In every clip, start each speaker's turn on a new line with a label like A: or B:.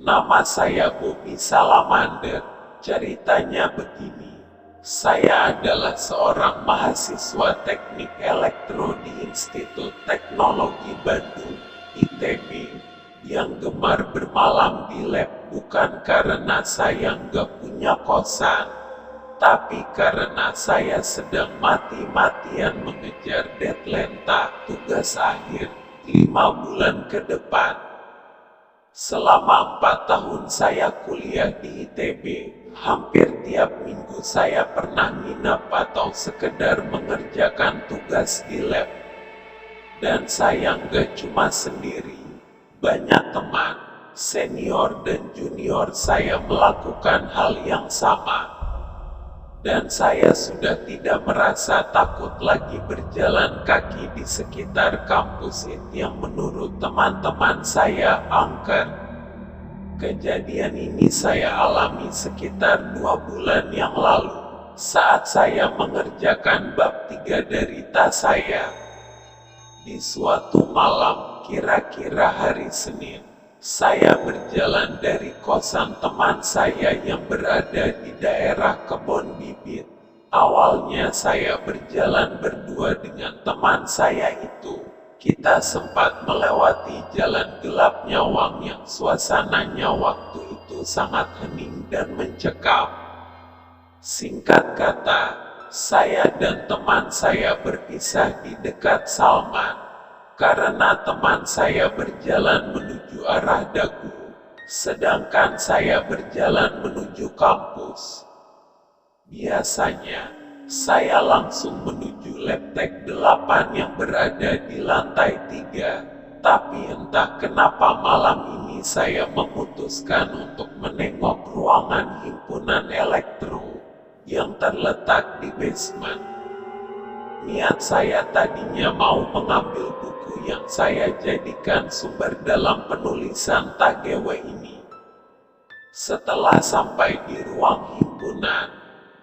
A: Nama saya Bobby Salamander. Ceritanya begini. Saya adalah seorang mahasiswa teknik elektro di Institut Teknologi Bandung, ITB, yang gemar bermalam di lab bukan karena saya nggak punya kosan, tapi karena saya sedang mati-matian mengejar deadline tugas akhir 5 bulan ke depan. Selama 4 tahun saya kuliah di ITB, hampir tiap minggu saya pernah nginap atau sekedar mengerjakan tugas di lab. Dan saya nggak cuma sendiri, banyak teman, senior dan junior saya melakukan hal yang sama. Dan saya sudah tidak merasa takut lagi berjalan kaki di sekitar kampus itu yang menurut teman-teman saya angker. Kejadian ini saya alami sekitar 2 bulan yang lalu, saat saya mengerjakan bab 3 dari tas saya. Di suatu malam, kira-kira hari Senin, saya berjalan dari kosan teman saya yang berada di daerah Kebon Bibit. Awalnya saya berjalan berdua dengan teman saya itu. Kita sempat melewati jalan gelap Nyawang yang suasananya waktu itu sangat hening dan mencekam. Singkat kata, saya dan teman saya berpisah di dekat Salman. Karena teman saya berjalan menuju arah Dagu, sedangkan saya berjalan menuju kampus. Biasanya, saya langsung menuju lab tek 8 yang berada di lantai 3, tapi entah kenapa malam ini saya memutuskan untuk menengok ruangan himpunan elektro yang terletak di basement. Niat saya tadinya mau mengambil buku yang saya jadikan sumber dalam penulisan Tagewe ini. Setelah sampai di ruang himpunan,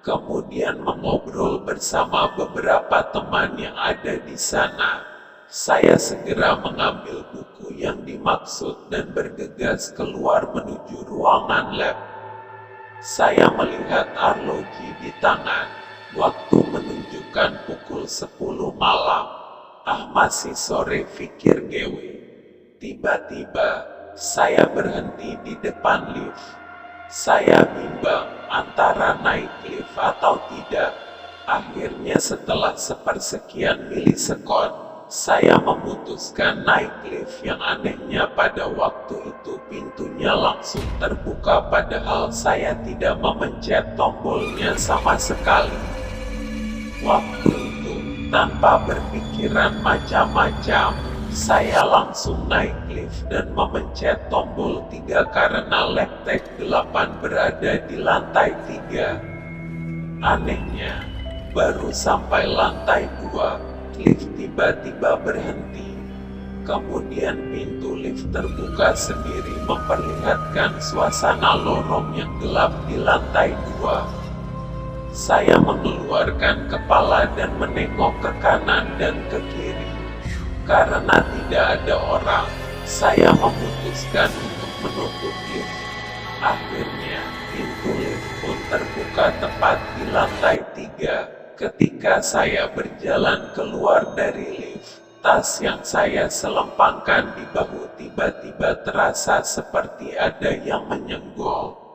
A: kemudian mengobrol bersama beberapa teman yang ada di sana, saya segera mengambil buku yang dimaksud dan bergegas keluar menuju ruangan lab. Saya melihat arloji di tangan. Waktu menunjukkan pukul 10 malam. Masih sore, pikir Gewe. Tiba-tiba, saya berhenti di depan lift. Saya bimbang antara naik lift atau tidak. Akhirnya setelah sepersekian milisekon, saya memutuskan naik lift. Yang anehnya pada waktu itu pintunya langsung terbuka padahal saya tidak memencet tombolnya sama sekali. Waktu itu, tanpa berpikiran macam-macam, saya langsung naik lift dan memencet tombol 3 karena lab tek 8 berada di lantai 3. Anehnya, baru sampai lantai 2, lift tiba-tiba berhenti. Kemudian pintu lift terbuka sendiri memperlihatkan suasana lorong yang gelap di lantai 2. Saya mengeluarkan kepala dan menengok ke kanan dan ke kiri. Karena tidak ada orang, saya memutuskan untuk menutup lift. Akhirnya, pintu lift pun terbuka tepat di lantai 3. Ketika saya berjalan keluar dari lift, tas yang saya selempangkan di bahu tiba-tiba terasa seperti ada yang menyenggol.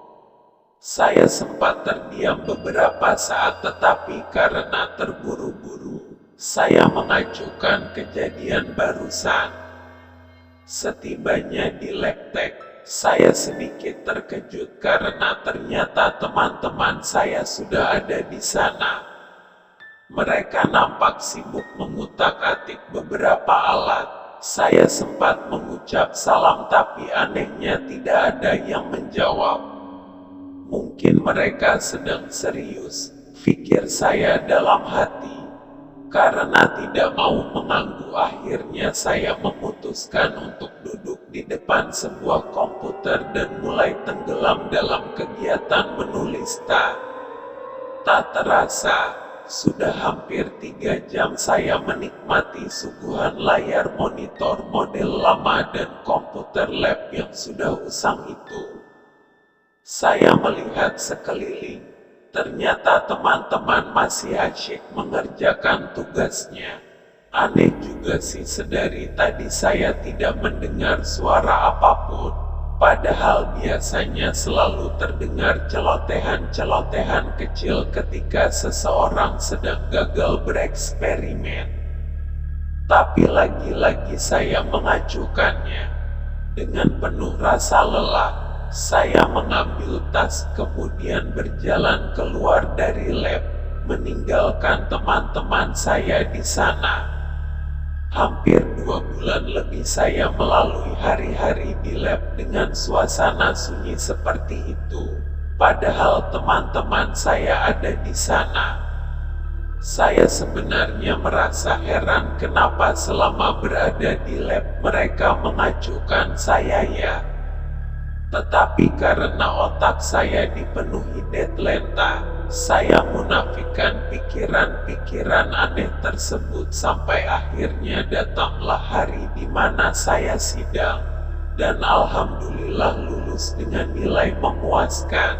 A: Saya sempat terdiam beberapa saat tetapi karena terburu-buru, saya mengacukan kejadian barusan. Setibanya di lab tek, saya sedikit terkejut karena ternyata teman-teman saya sudah ada di sana. Mereka nampak sibuk mengutak-atik beberapa alat. Saya sempat mengucap salam tapi anehnya tidak ada yang menjawab. Mungkin mereka sedang serius, pikir saya dalam hati. Karena tidak mau mengganggu, akhirnya saya memutuskan untuk duduk di depan sebuah komputer dan mulai tenggelam dalam kegiatan menulis. Tak terasa, Sudah hampir 3 jam saya menikmati suguhan layar monitor model lama dan komputer lab yang sudah usang itu. Saya melihat sekeliling. Ternyata teman-teman masih asyik mengerjakan tugasnya. Aneh juga sih, sedari tadi saya tidak mendengar suara apapun. Padahal biasanya selalu terdengar celotehan-celotehan kecil ketika seseorang sedang gagal bereksperimen. Tapi lagi-lagi saya mengacuhkannya. Dengan penuh rasa lelah, saya mengambil tas kemudian berjalan keluar dari lab, meninggalkan teman-teman saya di sana. Hampir 2 bulan lebih saya melalui hari-hari di lab dengan suasana sunyi seperti itu. Padahal teman-teman saya ada di sana. Saya sebenarnya merasa heran kenapa selama berada di lab mereka mengacuhkan saya ya. Tetapi karena otak saya dipenuhi deadline, saya munafikan pikiran-pikiran aneh tersebut sampai akhirnya datanglah hari di mana saya sidang. Dan alhamdulillah lulus dengan nilai memuaskan.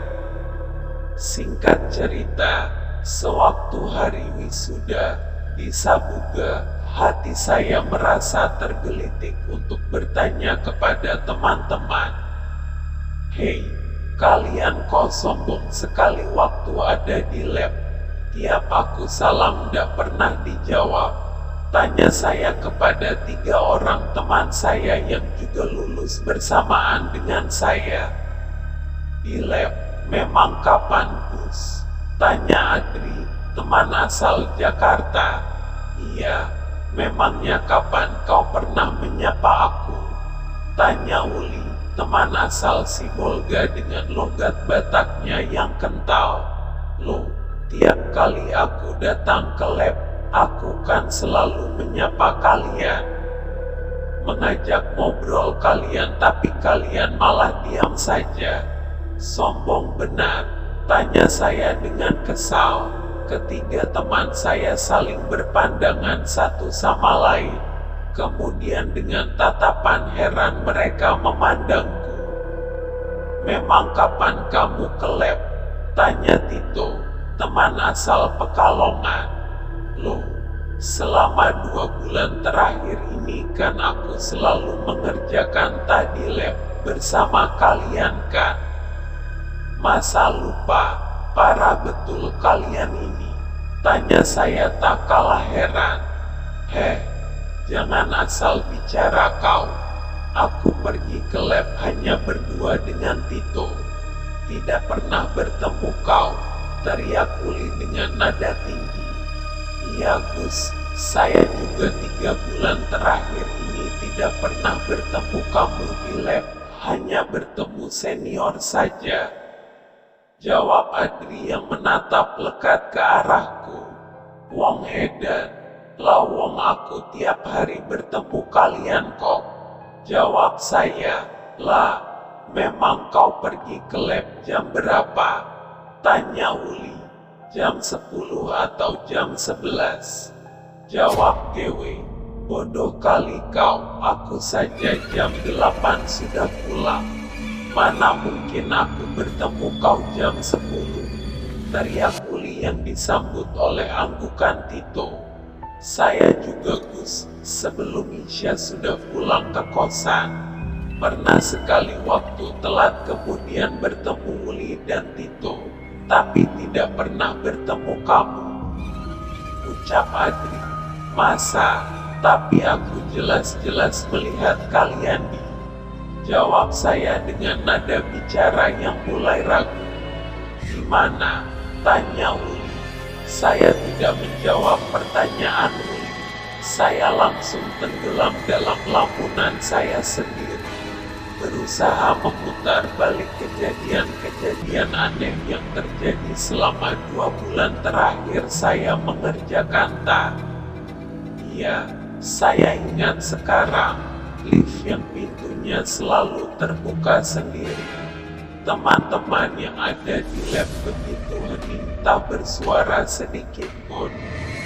A: Singkat cerita, sewaktu hari wisuda di Sabuga, hati saya merasa tergelitik untuk bertanya kepada teman-teman. Hei, kalian kok sombong sekali waktu ada di lab? Tiap aku salam ndak pernah dijawab. Tanya saya kepada 3 orang teman saya yang juga lulus bersamaan dengan saya. Di lab, memang kapan Gus? Tanya Adri, teman asal Jakarta. Iya, memangnya kapan kau pernah menyapa aku? Tanya Uli, teman asal Sibolga dengan logat Bataknya yang kental. Loh, tiap kali aku datang ke lab, aku kan selalu menyapa kalian, mengajak ngobrol kalian, tapi kalian malah diam saja. Sombong benar, tanya saya dengan kesal. Ketiga teman saya saling berpandangan satu sama lain. Kemudian dengan tatapan heran mereka memandangku. Memang kapan kamu ke lab? Tanya Tito, teman asal Pekalongan. Loh, selama 2 bulan terakhir ini kan aku selalu mengerjakan tadi lab bersama kalian kan? Masa lupa? Parah betul kalian ini. Tanya saya tak kalah heran. Jangan asal bicara kau. Aku pergi ke lab hanya berdua dengan Tito. Tidak pernah bertemu kau, teriak Uli dengan nada tinggi. Iya Gus, saya juga 3 bulan terakhir ini tidak pernah bertemu kamu di lab, hanya bertemu senior saja. Jawab Adri yang menatap lekat ke arahku. Wong edan, lah wong aku tiap hari bertemu kalian kok. Jawab saya, lah, memang kau pergi ke lab jam berapa? Tanya Uli, jam 10 atau jam 11? Jawab Dewi, bodoh kali kau, aku saja jam 8 sudah pulang. Mana mungkin aku bertemu kau jam 10? Teriak Uli yang disambut oleh anggukan Tito. Saya juga Gus, sebelum Isya sudah pulang ke kosan. Pernah sekali waktu telat kemudian bertemu Uli dan Tito, tapi tidak pernah bertemu kamu. Ucap Adri, masa? Tapi aku jelas-jelas melihat kalian di. Jawab saya dengan nada bicara yang mulai ragu. Gimana? Tanya Uli. Saya tidak menjawab pertanyaan Uli. Saya langsung tenggelam dalam lamunan saya sendiri. Berusaha memutar balik kejadian-kejadian aneh yang terjadi selama 2 bulan terakhir saya mengerjakan tak. Iya, saya ingat sekarang, lift yang pintunya selalu terbuka sendiri. Teman-teman yang ada di lab begitu hening, tak bersuara sedikit pun.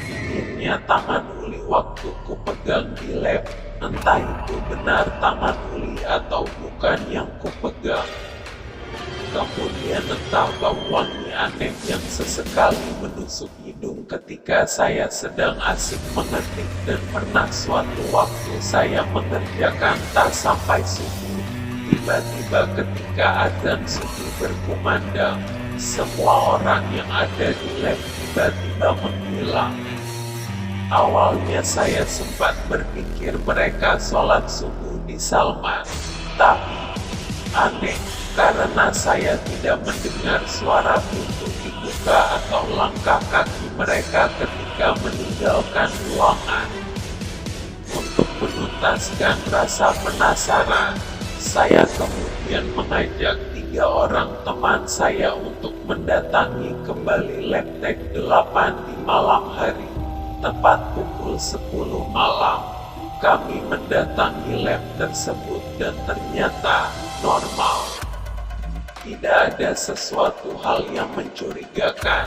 A: Dinginnya tangan Uli waktu ku pegang di lab, entah itu benar tangan Uli atau bukan yang ku pegang. Kemudian entah bau wangi aneh yang sesekali menusuk hidung ketika saya sedang asik mengetik, dan pernah suatu waktu saya mengerjakan tak sampai subuh. Tiba-tiba ketika adzan subuh berkumandang, semua orang yang ada di lab tiba-tiba menghilang. Awalnya saya sempat berpikir mereka sholat subuh di Salman, tapi aneh karena saya tidak mendengar suara pintu dibuka atau langkah kaki mereka ketika meninggalkan ruangan. Untuk menuntaskan rasa penasaran, saya kemudian mengajak 3 orang teman saya untuk mendatangi kembali lab tek 8 di malam hari. Tepat pukul 10 malam, kami mendatangi lab tersebut dan ternyata normal. Tidak ada sesuatu hal yang mencurigakan.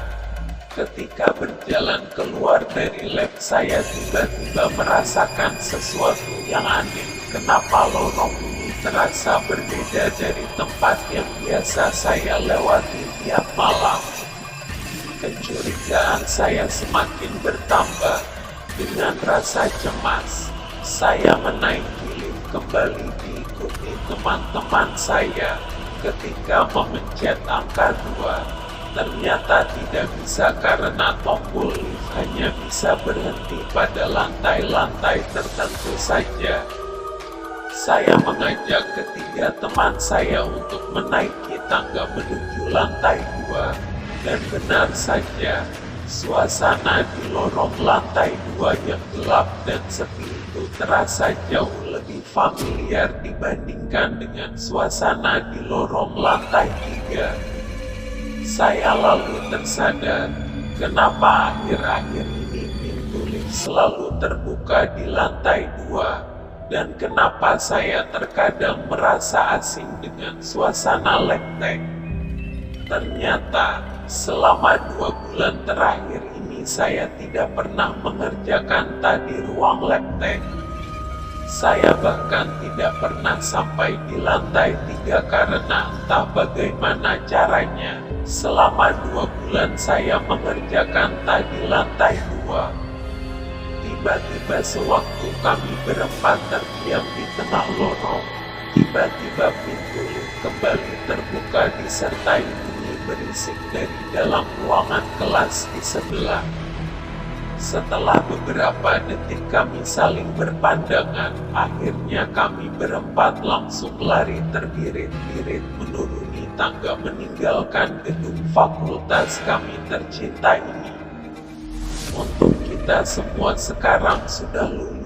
A: Ketika berjalan keluar dari lab, saya tiba-tiba merasakan sesuatu yang aneh. Kenapa lorong ini terasa berbeda dari tempat yang biasa saya lewati tiap malam? Kecurigaan saya semakin bertambah. Dengan rasa cemas, saya menaiki lift kembali diikuti teman-teman saya. Ketika memencet angka 2, ternyata tidak bisa karena tombol lift hanya bisa berhenti pada lantai-lantai tertentu saja. Saya mengajak ketiga teman saya untuk menaiki tangga menuju lantai 2, dan benar saja, suasana di lorong lantai 2 yang gelap dan sepi itu terasa jauh lebih familiar dibandingkan dengan suasana di lorong lantai 3. Saya lalu tersadar, kenapa akhir-akhir ini pintu lift selalu terbuka di lantai 2, dan kenapa saya terkadang merasa asing dengan suasana lab tek. Ternyata, selama 2 bulan terakhir ini saya tidak pernah mengerjakan tadi ruang lab tek. Saya bahkan tidak pernah sampai di lantai 3 karena entah bagaimana caranya. Selama 2 bulan saya mengerjakan tadi lantai 2. Tiba-tiba sewaktu kami berempat terdiam di tengah lorong, tiba-tiba pintu lift kembali terbuka disertai bunyi berisik dari dalam ruangan kelas di sebelah. Setelah beberapa detik kami saling berpandangan, akhirnya kami berempat langsung lari terbirit-birit menuruni tangga meninggalkan gedung fakultas kami tercinta ini. Untuk kita semua sekarang sudah lulus.